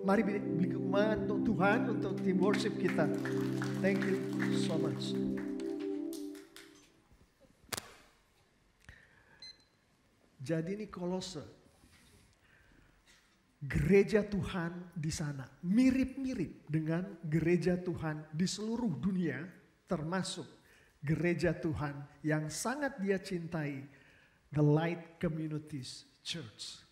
Mari beri kekuatan untuk Tuhan, untuk tim worship kita. Thank you so much. Jadi ini Kolose, gereja Tuhan di sana mirip-mirip dengan gereja Tuhan di seluruh dunia, termasuk gereja Tuhan yang sangat dia cintai, The Light Communities Church.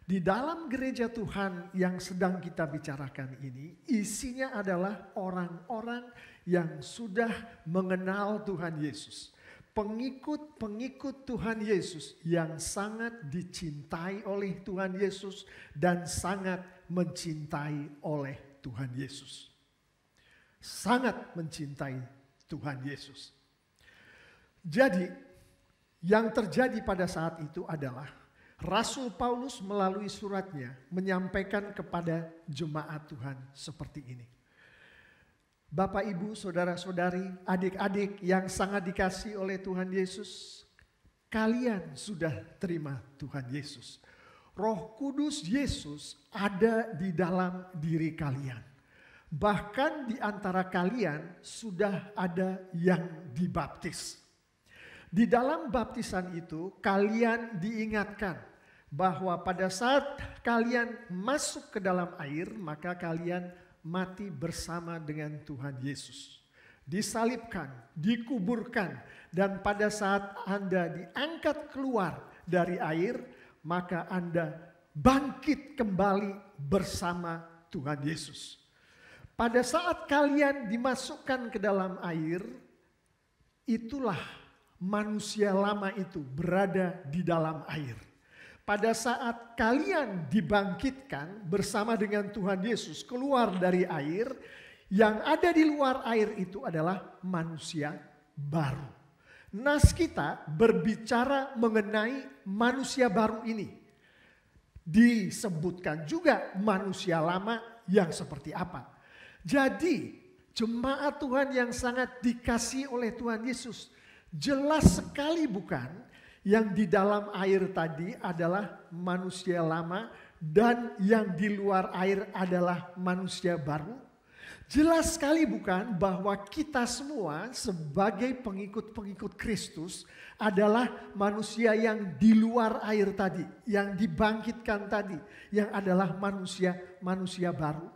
Di dalam gereja Tuhan yang sedang kita bicarakan ini, isinya adalah orang-orang yang sudah mengenal Tuhan Yesus. Pengikut-pengikut Tuhan Yesus yang sangat dicintai oleh Tuhan Yesus dan sangat mencintai oleh Tuhan Yesus. Sangat mencintai Tuhan Yesus. Jadi, yang terjadi pada saat itu adalah Rasul Paulus melalui suratnya menyampaikan kepada jemaat Tuhan seperti ini. Bapak, Ibu, Saudara-saudari, adik-adik yang sangat dikasihi oleh Tuhan Yesus, kalian sudah terima Tuhan Yesus. Roh Kudus Yesus ada di dalam diri kalian. Bahkan di antara kalian sudah ada yang dibaptis. Di dalam baptisan itu kalian diingatkan bahwa pada saat kalian masuk ke dalam air, maka kalian mati bersama dengan Tuhan Yesus. Disalibkan, dikuburkan, dan pada saat Anda diangkat keluar dari air, maka Anda bangkit kembali bersama Tuhan Yesus. Pada saat kalian dimasukkan ke dalam air, itulah manusia lama itu berada di dalam air. Pada saat kalian dibangkitkan bersama dengan Tuhan Yesus keluar dari air, yang ada di luar air itu adalah manusia baru. Nas kita berbicara mengenai manusia baru ini. Disebutkan juga manusia lama yang seperti apa. Jadi jemaat Tuhan yang sangat dikasihi oleh Tuhan Yesus, jelas sekali bukan? Yang di dalam air tadi adalah manusia lama dan yang di luar air adalah manusia baru. Jelas sekali bukan bahwa kita semua sebagai pengikut-pengikut Kristus adalah manusia yang di luar air tadi, yang dibangkitkan tadi, yang adalah manusia baru.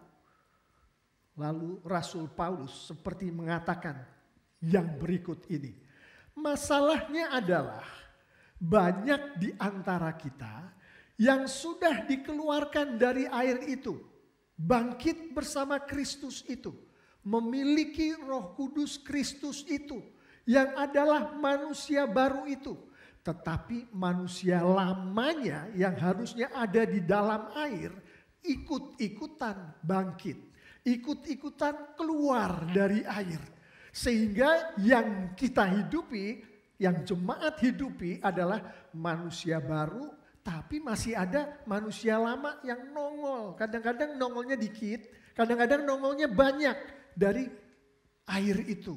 Lalu Rasul Paulus seperti mengatakan yang berikut ini. Masalahnya adalah banyak di antara kita yang sudah dikeluarkan dari air itu, bangkit bersama Kristus itu, memiliki Roh Kudus Kristus itu, yang adalah manusia baru itu. Tetapi manusia lamanya yang harusnya ada di dalam air, ikut-ikutan bangkit, ikut-ikutan keluar dari air. Sehingga yang kita hidupi, yang jemaat hidupi adalah manusia baru, tapi masih ada manusia lama yang nongol. Kadang-kadang nongolnya dikit, kadang-kadang nongolnya banyak dari air itu.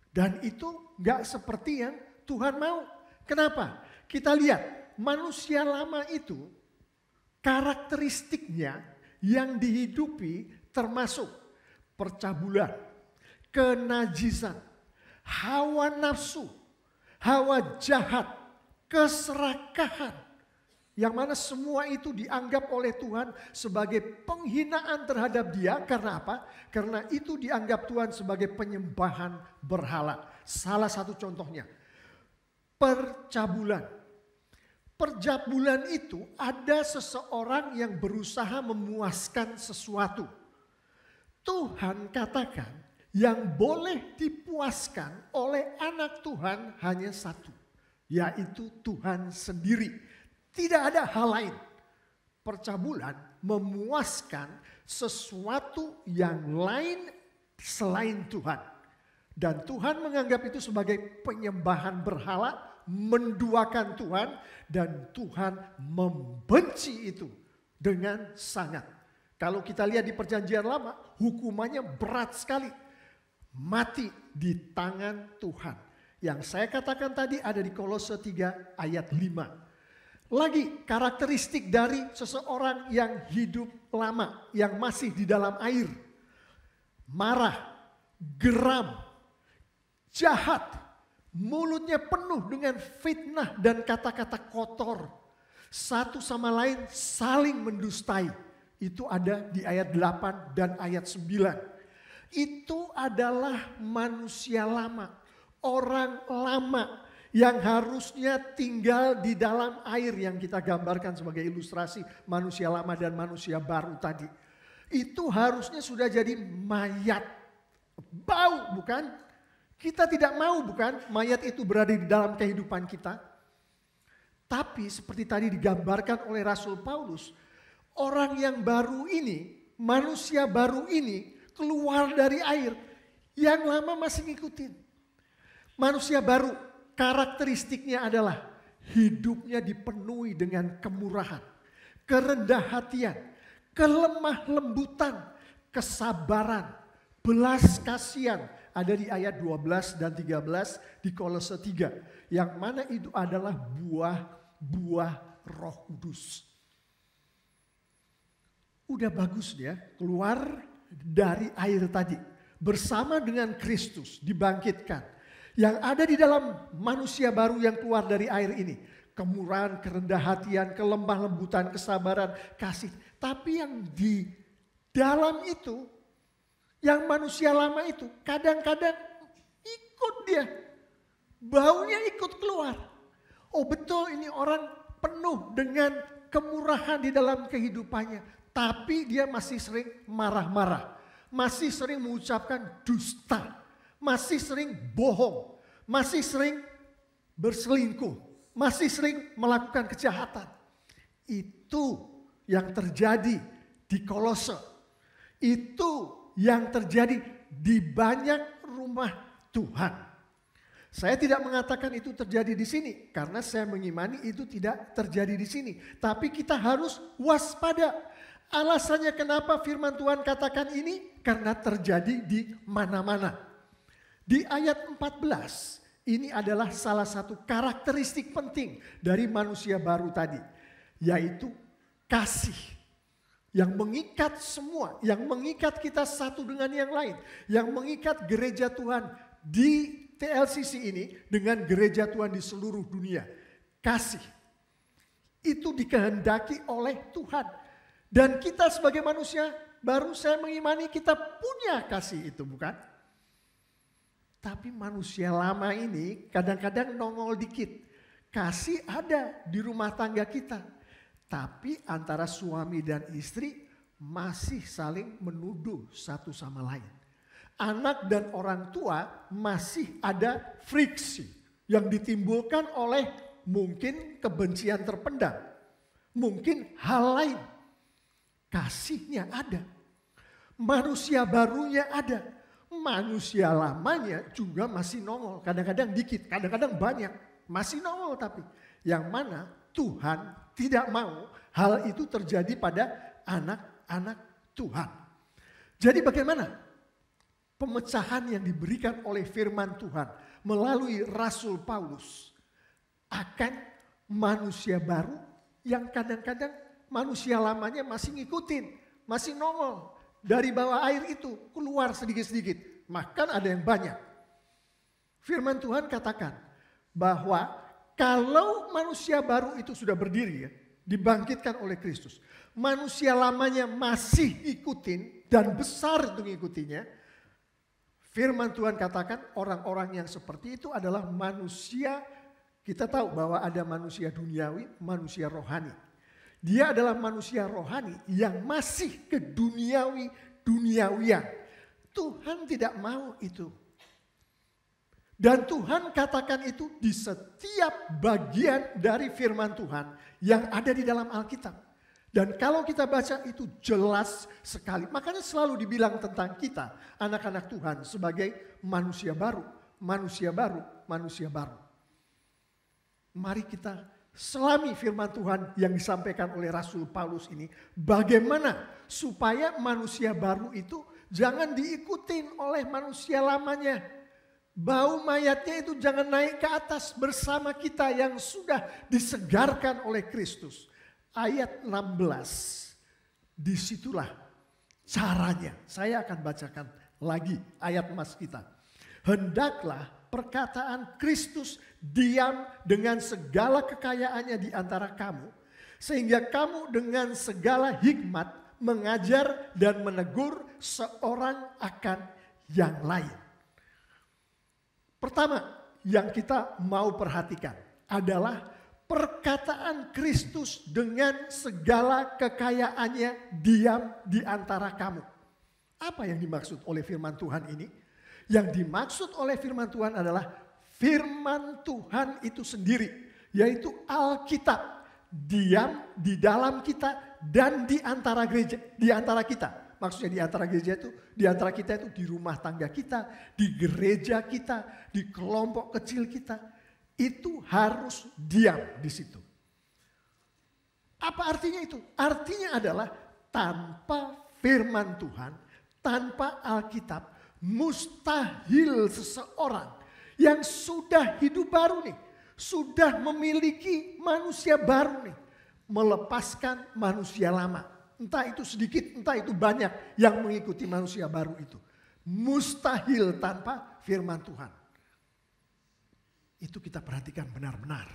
Dan itu gak seperti yang Tuhan mau. Kenapa? Kita lihat manusia lama itu karakteristiknya yang dihidupi termasuk percabulan, kenajisan, hawa nafsu, hawa jahat, keserakahan. Yang mana semua itu dianggap oleh Tuhan sebagai penghinaan terhadap dia. Karena apa? Karena itu dianggap Tuhan sebagai penyembahan berhala. Salah satu contohnya, percabulan. Percabulan itu ada seseorang yang berusaha memuaskan sesuatu. Tuhan katakan, yang boleh dipuaskan oleh anak Tuhan hanya satu, yaitu Tuhan sendiri. Tidak ada hal lain. Percabulan memuaskan sesuatu yang lain selain Tuhan. Dan Tuhan menganggap itu sebagai penyembahan berhala, menduakan Tuhan, dan Tuhan membenci itu dengan sangat. Kalau kita lihat di Perjanjian Lama, hukumannya berat sekali. Mati di tangan Tuhan. Yang saya katakan tadi ada di Kolose 3 ayat 5. lagi karakteristik dari seseorang yang hidup lama, yang masih di dalam air. Marah, geram, jahat, mulutnya penuh dengan fitnah dan kata-kata kotor. Satu sama lain saling mendustai. Itu ada di ayat 8 dan ayat 9. Itu adalah manusia lama, orang lama yang harusnya tinggal di dalam air yang kita gambarkan sebagai ilustrasi manusia lama dan manusia baru tadi. Itu harusnya sudah jadi mayat. Bau, bukan? Kita tidak mau, bukan? Mayat itu berada di dalam kehidupan kita. Tapi seperti tadi digambarkan oleh Rasul Paulus, orang yang baru ini, manusia baru ini keluar dari air, yang lama masih ngikutin. Manusia baru karakteristiknya adalah hidupnya dipenuhi dengan kemurahan, kerendah hatian, kelemah lembutan, kesabaran, belas kasihan. Ada di ayat 12 dan 13 di Kolose 3. Yang mana itu adalah buah Roh Kudus. Udah bagus ya, keluar dari air tadi. Bersama dengan Kristus dibangkitkan. Yang ada di dalam manusia baru yang keluar dari air ini. Kemurahan, kerendah hatian, kelemah lembutan, kesabaran, kasih. Tapi yang di dalam itu, yang manusia lama itu kadang-kadang ikut dia. Baunya ikut keluar. Oh betul, ini orang penuh dengan kemurahan di dalam kehidupannya. Tapi dia masih sering marah-marah. Masih sering mengucapkan dusta. Masih sering bohong, masih sering berselingkuh, masih sering melakukan kejahatan. Itu yang terjadi di Kolose. Itu yang terjadi di banyak rumah Tuhan. Saya tidak mengatakan itu terjadi di sini karena saya mengimani itu tidak terjadi di sini. Tapi kita harus waspada. Alasannya kenapa firman Tuhan katakan ini? Karena terjadi di mana-mana. Di ayat 14, ini adalah salah satu karakteristik penting dari manusia baru tadi. Yaitu kasih. Yang mengikat semua, yang mengikat kita satu dengan yang lain. Yang mengikat gereja Tuhan di TLCC ini dengan gereja Tuhan di seluruh dunia. Kasih. Itu dikehendaki oleh Tuhan. Dan kita sebagai manusia baru, saya mengimani kita punya kasih itu, bukan? Tapi manusia lama ini kadang-kadang nongol dikit. Kasih ada di rumah tangga kita. Tapi antara suami dan istri masih saling menuduh satu sama lain. Anak dan orang tua masih ada friksi yang ditimbulkan oleh mungkin kebencian terpendam. Mungkin hal lain. Kasihnya ada. Manusia barunya ada. Manusia lamanya juga masih nongol. Kadang-kadang dikit, kadang-kadang banyak. Masih nongol tapi. Yang mana Tuhan tidak mau hal itu terjadi pada anak-anak Tuhan. Jadi bagaimana pemecahan yang diberikan oleh firman Tuhan melalui Rasul Paulus akan manusia baru yang kadang-kadang manusia lamanya masih ngikutin, masih nongol. Dari bawah air itu keluar sedikit-sedikit. Bahkan ada yang banyak. Firman Tuhan katakan bahwa kalau manusia baru itu sudah berdiri ya, dibangkitkan oleh Kristus. Manusia lamanya masih ikutin dan besar untuk ngikutinya. Firman Tuhan katakan orang-orang yang seperti itu adalah manusia. Kita tahu bahwa ada manusia duniawi, manusia rohani. Dia adalah manusia rohani yang masih keduniawian. Tuhan tidak mau itu. Dan Tuhan katakan itu di setiap bagian dari firman Tuhan yang ada di dalam Alkitab. Dan kalau kita baca itu jelas sekali. Makanya selalu dibilang tentang kita, anak-anak Tuhan sebagai manusia baru, manusia baru, manusia baru. Mari kita selami firman Tuhan yang disampaikan oleh Rasul Paulus ini. Bagaimana supaya manusia baru itu jangan diikutin oleh manusia lamanya. Bau mayatnya itu jangan naik ke atas bersama kita yang sudah disegarkan oleh Kristus. Ayat 16, disitulah caranya. Saya akan bacakan lagi ayat emas kita. Hendaklah perkataan Kristus diam dengan segala kekayaannya di antara kamu, sehingga kamu dengan segala hikmat mengajar dan menegur seorang akan yang lain. Pertama yang kita mau perhatikan adalah perkataan Kristus dengan segala kekayaannya diam di antara kamu. Apa yang dimaksud oleh firman Tuhan ini? Yang dimaksud oleh firman Tuhan adalah firman Tuhan itu sendiri, yaitu Alkitab, diam di dalam kita dan di antara gereja, di antara kita. Maksudnya di antara gereja itu, di antara kita itu di rumah tangga kita, di gereja kita, di kelompok kecil kita. Itu harus diam di situ. Apa artinya itu? Artinya adalah tanpa firman Tuhan, tanpa Alkitab, mustahil seseorang yang sudah hidup baru nih, sudah memiliki manusia baru nih, melepaskan manusia lama. Entah itu sedikit, entah itu banyak yang mengikuti manusia baru itu. Mustahil tanpa firman Tuhan. Itu kita perhatikan benar-benar.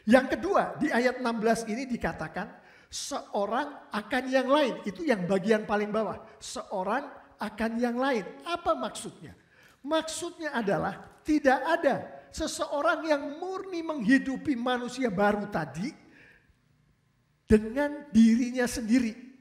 Yang kedua, di ayat 16 ini dikatakan seorang akan yang lain. Itu yang bagian paling bawah. Seorang akan yang lain. Apa maksudnya? Maksudnya adalah tidak ada seseorang yang murni menghidupi manusia baru tadi dengan dirinya sendiri.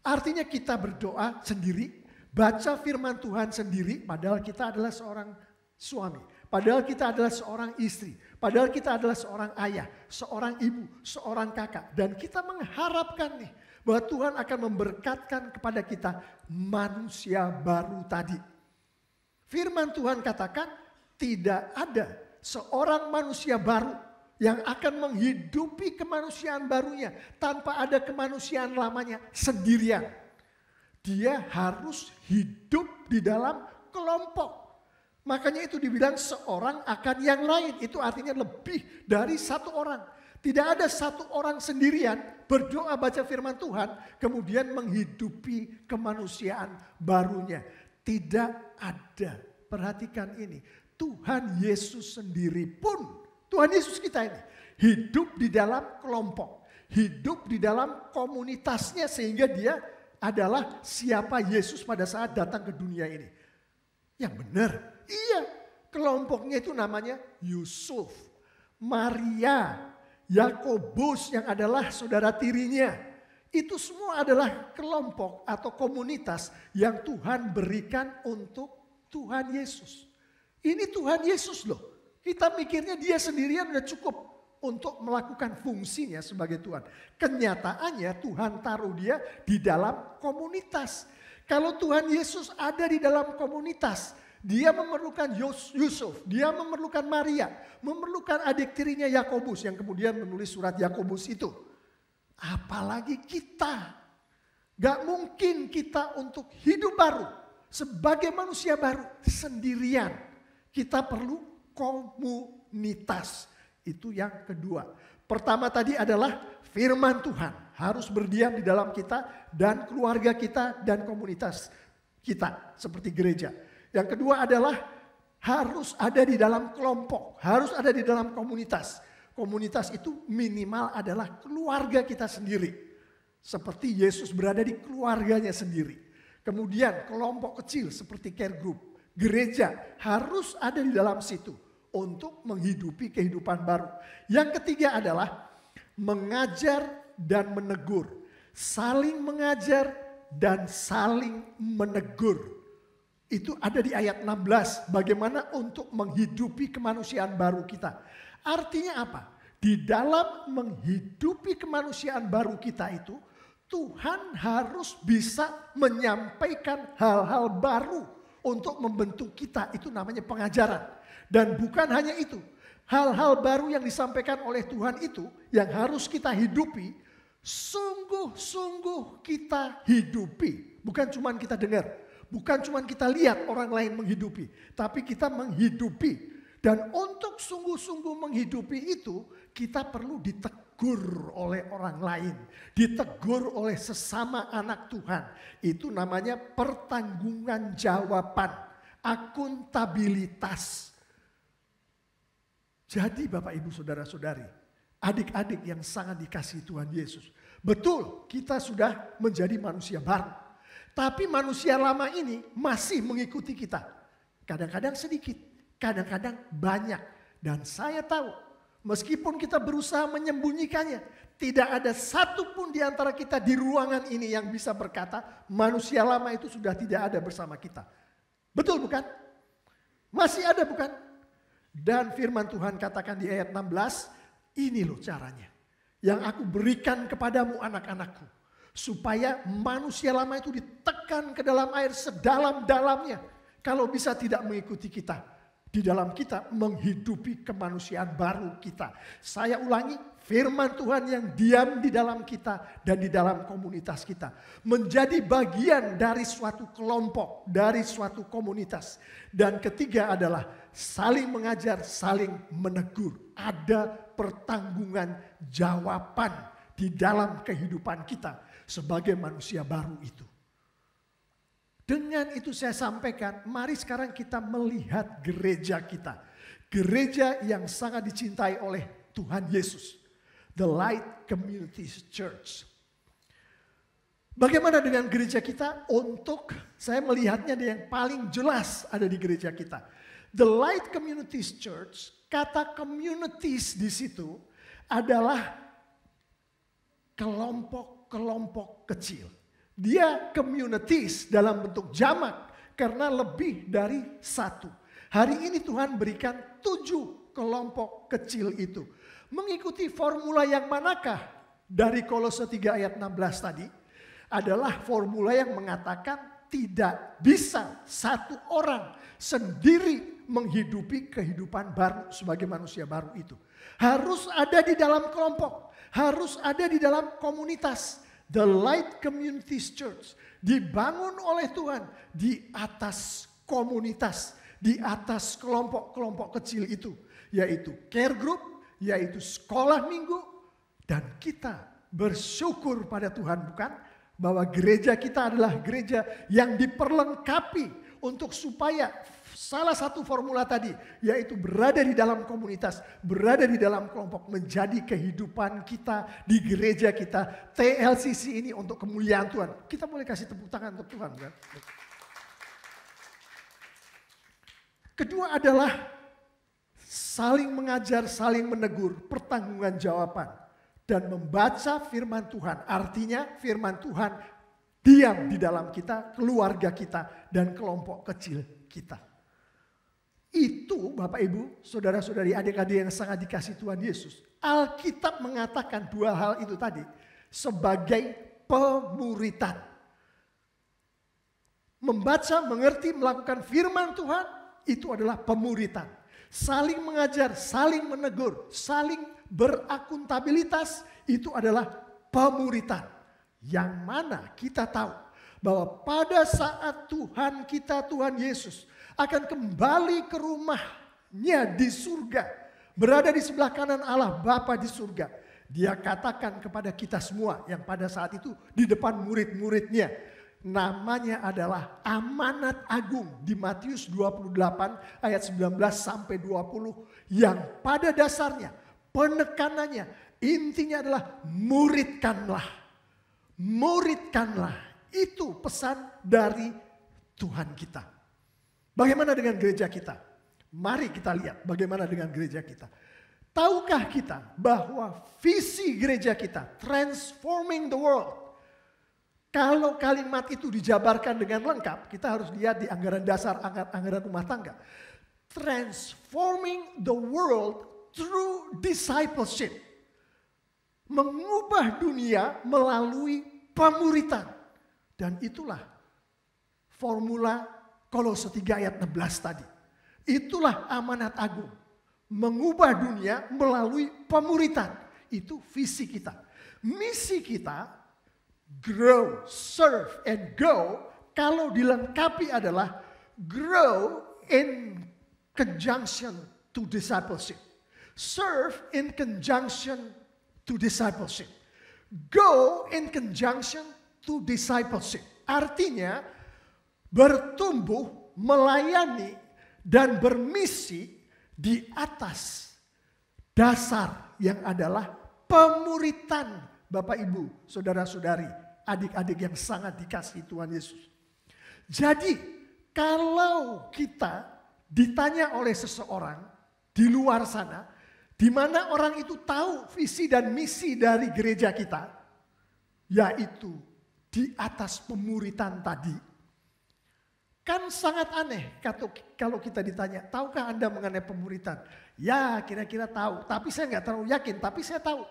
Artinya kita berdoa sendiri, baca firman Tuhan sendiri, padahal kita adalah seorang suami, padahal kita adalah seorang istri, padahal kita adalah seorang ayah, seorang ibu, seorang kakak. Dan kita mengharapkan nih bahwa Tuhan akan memberkatkan kepada kita manusia baru tadi. Firman Tuhan katakan tidak ada seorang manusia baru yang akan menghidupi kemanusiaan barunya tanpa ada kemanusiaan lamanya sendirian. Dia harus hidup di dalam kelompok. Makanya itu dibilang seorang akan yang lain. Itu artinya lebih dari satu orang. Tidak ada satu orang sendirian berdoa baca firman Tuhan kemudian menghidupi kemanusiaan barunya. Tidak ada. Perhatikan ini. Tuhan Yesus sendiri pun, Tuhan Yesus kita ini hidup di dalam kelompok, hidup di dalam komunitasnya sehingga dia adalah siapa Yesus pada saat datang ke dunia ini. Yang benar, iya, kelompoknya itu namanya Yusuf, Maria, Yakobus yang adalah saudara tirinya. Itu semua adalah kelompok atau komunitas yang Tuhan berikan untuk Tuhan Yesus. Ini Tuhan Yesus loh. Kita mikirnya dia sendirian udah cukup untuk melakukan fungsinya sebagai Tuhan. Kenyataannya Tuhan taruh dia di dalam komunitas. Kalau Tuhan Yesus ada di dalam komunitas, dia memerlukan Yusuf, dia memerlukan Maria, memerlukan adik tirinya Yakobus yang kemudian menulis surat Yakobus itu. Apalagi kita. Gak mungkin kita untuk hidup baru sebagai manusia baru sendirian. Kita perlu komunitas. Itu yang kedua. Pertama tadi adalah firman Tuhan. Harus berdiam di dalam kita dan keluarga kita dan komunitas kita seperti gereja. Yang kedua adalah harus ada di dalam kelompok. Harus ada di dalam komunitas. Komunitas itu minimal adalah keluarga kita sendiri. Seperti Yesus berada di keluarganya sendiri. Kemudian kelompok kecil seperti care group. Gereja harus ada di dalam situ untuk menghidupi kehidupan baru. Yang ketiga adalah mengajar dan menegur. Saling mengajar dan saling menegur. Itu ada di ayat 16. Bagaimana untuk menghidupi kemanusiaan baru kita. Artinya apa? Di dalam menghidupi kemanusiaan baru kita itu, Tuhan harus bisa menyampaikan hal-hal baru untuk membentuk kita. Itu namanya pengajaran. Dan bukan hanya itu. Hal-hal baru yang disampaikan oleh Tuhan itu yang harus kita hidupi. Sungguh-sungguh kita hidupi. Bukan cuma kita dengar. Bukan cuma kita lihat orang lain menghidupi, tapi kita menghidupi. Dan untuk sungguh-sungguh menghidupi itu, kita perlu ditegur oleh orang lain. Ditegur oleh sesama anak Tuhan. Itu namanya pertanggungjawaban, akuntabilitas. Jadi Bapak Ibu Saudara-saudari, adik-adik yang sangat dikasihi Tuhan Yesus. Betul, kita sudah menjadi manusia baru. Tapi manusia lama ini masih mengikuti kita. Kadang-kadang sedikit, kadang-kadang banyak. Dan saya tahu, meskipun kita berusaha menyembunyikannya, tidak ada satupun di antara kita di ruangan ini yang bisa berkata, manusia lama itu sudah tidak ada bersama kita. Betul bukan? Masih ada bukan? Dan firman Tuhan katakan di ayat 16, ini loh caranya. Yang aku berikan kepadamu anak-anakku. Supaya manusia lama itu ditekan ke dalam air sedalam-dalamnya. Kalau bisa tidak mengikuti kita. Di dalam kita menghidupi kemanusiaan baru kita. Saya ulangi, firman Tuhan yang diam di dalam kita dan di dalam komunitas kita. Menjadi bagian dari suatu kelompok, dari suatu komunitas. Dan ketiga adalah saling mengajar, saling menegur. Ada pertanggungan jawaban di dalam kehidupan kita sebagai manusia baru itu. Dengan itu saya sampaikan, mari sekarang kita melihat gereja kita. Gereja yang sangat dicintai oleh Tuhan Yesus. The Light Community Church. Bagaimana dengan gereja kita? Untuk saya melihatnya yang paling jelas ada di gereja kita. The Light Community Church, kata communities di situ adalah kelompok-kelompok kecil. Dia communities dalam bentuk jamak karena lebih dari satu. Hari ini Tuhan berikan 7 kelompok kecil itu. Mengikuti formula yang manakah? Dari Kolose 3 ayat 16 tadi adalah formula yang mengatakan tidak bisa satu orang sendiri menghidupi kehidupan baru sebagai manusia baru itu. Harus ada di dalam kelompok, harus ada di dalam komunitas. The Light Community Church dibangun oleh Tuhan di atas komunitas, di atas kelompok-kelompok kecil itu. Yaitu care group, yaitu sekolah minggu. Dan kita bersyukur pada Tuhan bukan? Bahwa gereja kita adalah gereja yang diperlengkapi untuk supaya salah satu formula tadi, yaitu berada di dalam komunitas, berada di dalam kelompok, menjadi kehidupan kita di gereja kita. TLCC ini untuk kemuliaan Tuhan. Kita boleh kasih tepuk tangan untuk Tuhan kan? Kedua adalah saling mengajar, saling menegur, pertanggungan jawaban. Dan membaca firman Tuhan. Artinya firman Tuhan diam di dalam kita, keluarga kita, dan kelompok kecil kita. Itu Bapak Ibu, saudara-saudari, adik-adik yang sangat dikasih Tuhan Yesus. Alkitab mengatakan 2 hal itu tadi sebagai pemuritan. Membaca, mengerti, melakukan firman Tuhan itu adalah pemuritan. Saling mengajar, saling menegur, saling berakuntabilitas itu adalah pemuritan. Yang mana kita tahu bahwa pada saat Tuhan kita, Tuhan Yesus akan kembali ke rumahnya di surga. Berada di sebelah kanan Allah Bapa di surga. Dia katakan kepada kita semua yang pada saat itu di depan murid-muridnya. Namanya adalah amanat agung di Matius 28 ayat 19 sampai 20. Yang pada dasarnya penekanannya intinya adalah muridkanlah. Muridkanlah. Itu pesan dari Tuhan kita. Bagaimana dengan gereja kita? Mari kita lihat bagaimana dengan gereja kita. Tahukah kita bahwa visi gereja kita, transforming the world. Kalau kalimat itu dijabarkan dengan lengkap, kita harus lihat di anggaran dasar, anggaran rumah tangga. Transforming the world through discipleship. Mengubah dunia melalui pemuritan. Dan itulah formula Kolose 3 ayat 16 tadi. Itulah amanat agung. Mengubah dunia melalui pemuritan. Itu visi kita. Misi kita, grow, serve, and go, kalau dilengkapi adalah grow in conjunction to discipleship. Serve in conjunction to discipleship. Go in conjunction to discipleship. Artinya bertumbuh, melayani, dan bermisi di atas dasar yang adalah pemuritan Bapak Ibu, saudara-saudari, adik-adik yang sangat dikasihi Tuhan Yesus. Jadi kalau kita ditanya oleh seseorang di luar sana, di mana orang itu tahu visi dan misi dari gereja kita, yaitu di atas pemuritan tadi. Kan sangat aneh kalau kita ditanya, tahukah Anda mengenai pemuritan? Ya kira-kira tahu, tapi saya nggak terlalu yakin, tapi saya tahu.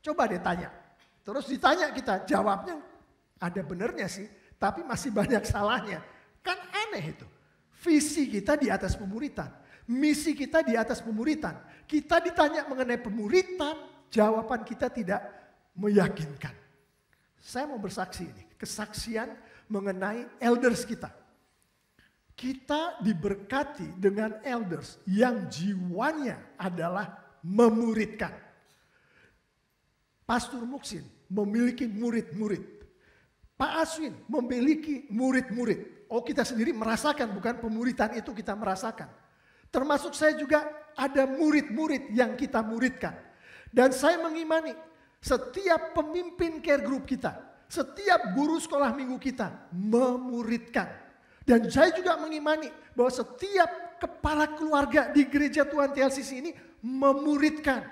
Coba deh tanya. Terus ditanya kita, jawabnya ada benernya sih, tapi masih banyak salahnya. Kan aneh itu. Visi kita di atas pemuritan, misi kita di atas pemuritan. Kita ditanya mengenai pemuritan, jawaban kita tidak meyakinkan. Saya mau bersaksi ini, kesaksian mengenai elders kita. Kita diberkati dengan elders yang jiwanya adalah memuridkan. Pastor Muksin memiliki murid-murid. Pak Aswin memiliki murid-murid. Oh, kita sendiri merasakan, bukan pemuritan itu kita merasakan. Termasuk saya juga ada murid-murid yang kita muridkan. Dan saya mengimani setiap pemimpin care group kita, setiap guru sekolah minggu kita memuridkan. Dan saya juga mengimani bahwa setiap kepala keluarga di gereja Tuhan TLCC ini memuridkan.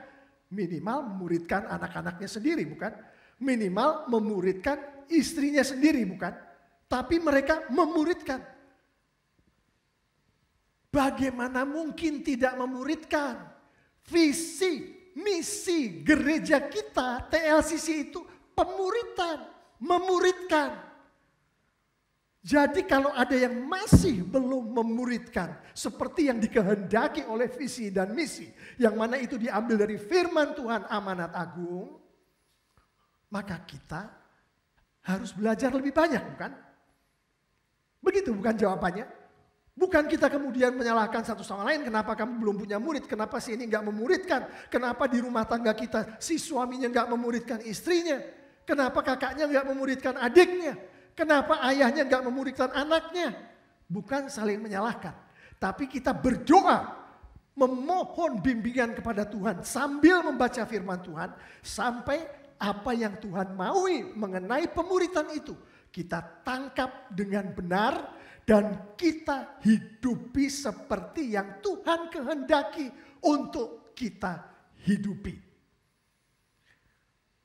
Minimal memuridkan anak-anaknya sendiri, bukan? Minimal memuridkan istrinya sendiri, bukan? Tapi mereka memuridkan. Bagaimana mungkin tidak memuridkan? Visi, misi gereja kita TLCC itu pemuritan, memuridkan. Jadi kalau ada yang masih belum memuridkan seperti yang dikehendaki oleh visi dan misi, yang mana itu diambil dari firman Tuhan amanat agung, maka kita harus belajar lebih banyak, bukan? Begitu bukan jawabannya? Bukan kita kemudian menyalahkan satu sama lain, kenapa kamu belum punya murid, kenapa si ini enggak memuridkan, kenapa di rumah tangga kita si suaminya enggak memuridkan istrinya, kenapa kakaknya enggak memuridkan adiknya, kenapa ayahnya enggak memuridkan anaknya. Bukan saling menyalahkan, tapi kita berdoa, memohon bimbingan kepada Tuhan sambil membaca firman Tuhan, sampai apa yang Tuhan maui mengenai pemuritan itu kita tangkap dengan benar dan kita hidupi seperti yang Tuhan kehendaki untuk kita hidupi.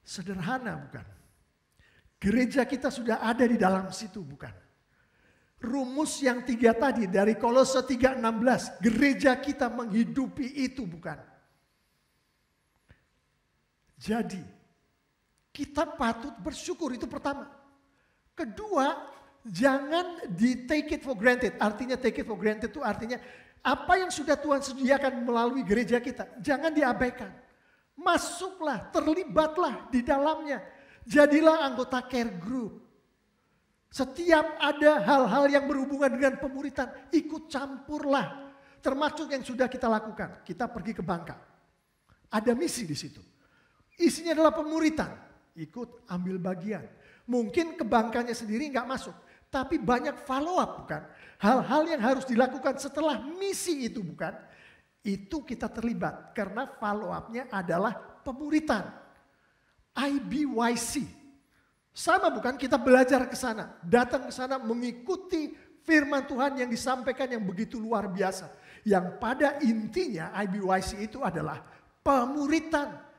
Sederhana bukan? Gereja kita sudah ada di dalam situ bukan? Rumus yang 3 tadi dari Kolose 3:16, gereja kita menghidupi itu bukan? Jadi kita patut bersyukur, itu pertama. Kedua, jangan di take it for granted. Artinya take it for granted itu artinya apa yang sudah Tuhan sediakan melalui gereja kita. Jangan diabaikan. Masuklah, terlibatlah di dalamnya. Jadilah anggota care group. Setiap ada hal-hal yang berhubungan dengan pemuritan, ikut campurlah. Termasuk yang sudah kita lakukan. Kita pergi ke Bangka. Ada misi di situ. Isinya adalah pemuritan. Ikut ambil bagian. Mungkin ke Bangkanya sendiri nggak masuk. Tapi banyak follow up bukan? Hal-hal yang harus dilakukan setelah misi itu bukan? Itu kita terlibat. Karena follow up-nya adalah pemuritan. IBYC. Sama bukan? Kita belajar ke sana. Datang ke sana mengikuti firman Tuhan yang disampaikan yang begitu luar biasa. Yang pada intinya IBYC itu adalah pemuritan.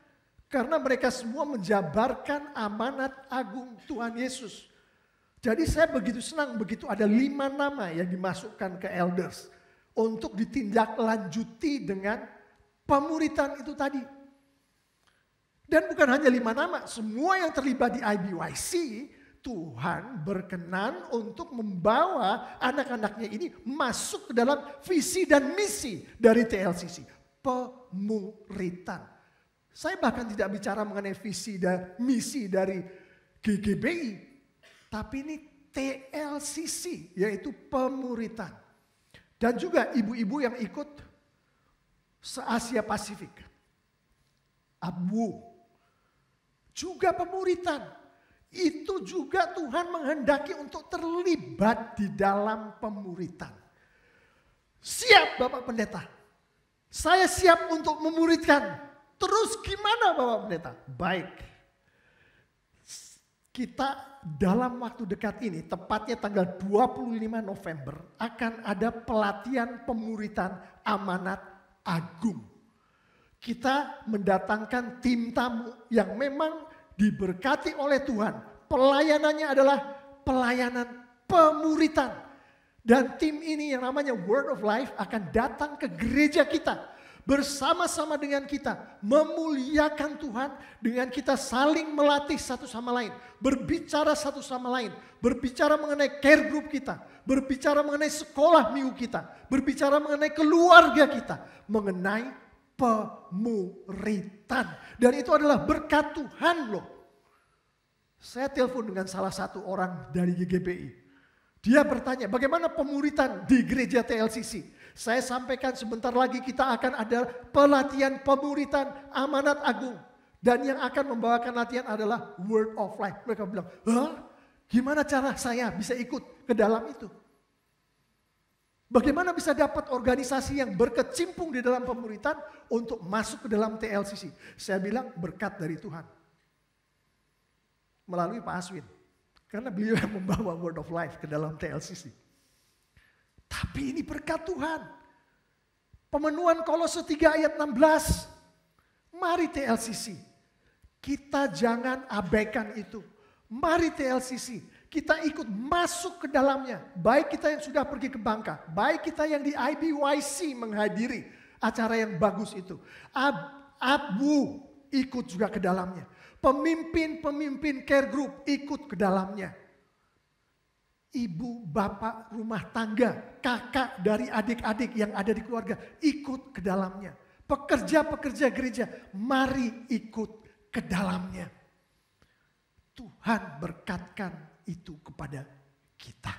Karena mereka semua menjabarkan amanat agung Tuhan Yesus. Jadi saya begitu senang begitu ada 5 nama yang dimasukkan ke elders. Untuk ditindaklanjuti dengan pemuritan itu tadi. Dan bukan hanya 5 nama, semua yang terlibat di IBYC, Tuhan berkenan untuk membawa anak-anaknya ini masuk ke dalam visi dan misi dari TLCC. Pemuritan. Saya bahkan tidak bicara mengenai visi dan misi dari GGBI. Tapi ini TLCC, yaitu pemuritan. Dan juga ibu-ibu yang ikut se-Asia Pasifik. ABWU. Juga pemuritan. Itu juga Tuhan menghendaki untuk terlibat di dalam pemuritan. Siap Bapak Pendeta. Saya siap untuk memuridkan. Terus gimana Bapak Pendeta? Baik. Kita dalam waktu dekat ini, tepatnya tanggal 25 November, akan ada pelatihan pemuritan amanat agung. Kita mendatangkan tim tamu yang memang diberkati oleh Tuhan. Pelayanannya adalah pelayanan pemuritan. Dan tim ini yang namanya Word of Life akan datang ke gereja kita. Bersama-sama dengan kita memuliakan Tuhan, dengan kita saling melatih satu sama lain, berbicara satu sama lain, berbicara mengenai care group kita, berbicara mengenai sekolah minggu kita, berbicara mengenai keluarga kita, mengenai pemuritan. Dan itu adalah berkat Tuhan loh. Saya telepon dengan salah satu orang dari GGPI. Dia bertanya, bagaimana pemuritan di gereja TLCC? Saya sampaikan sebentar lagi kita akan ada pelatihan pemuritan amanat agung. Dan yang akan membawakan latihan adalah Word of Life. Mereka bilang, hah? Gimana cara saya bisa ikut ke dalam itu? Bagaimana bisa dapat organisasi yang berkecimpung di dalam pemuritan untuk masuk ke dalam TLCC? Saya bilang berkat dari Tuhan. Melalui Pak Aswin. Karena beliau yang membawa Word of Life ke dalam TLCC. Tapi ini berkat Tuhan. Pemenuhan Kolose 3 ayat 16. Mari TLCC. Kita jangan abaikan itu. Mari TLCC. Kita ikut masuk ke dalamnya. Baik kita yang sudah pergi ke Bangka. Baik kita yang di IBYC menghadiri acara yang bagus itu. ABWU ikut juga ke dalamnya. Pemimpin-pemimpin care group ikut ke dalamnya. Ibu, bapak, rumah tangga, kakak dari adik-adik yang ada di keluarga ikut ke dalamnya. Pekerja-pekerja gereja, mari ikut ke dalamnya. Tuhan berkatkan itu kepada kita.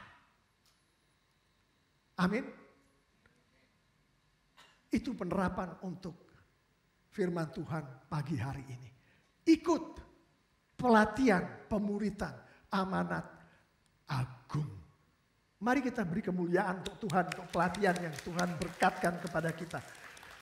Amin. Itu penerapan untuk firman Tuhan pagi hari ini. Ikut pelatihan pemuritan amanat agung. Mari kita beri kemuliaan untuk Tuhan, untuk pelatihan yang Tuhan berkatkan kepada kita.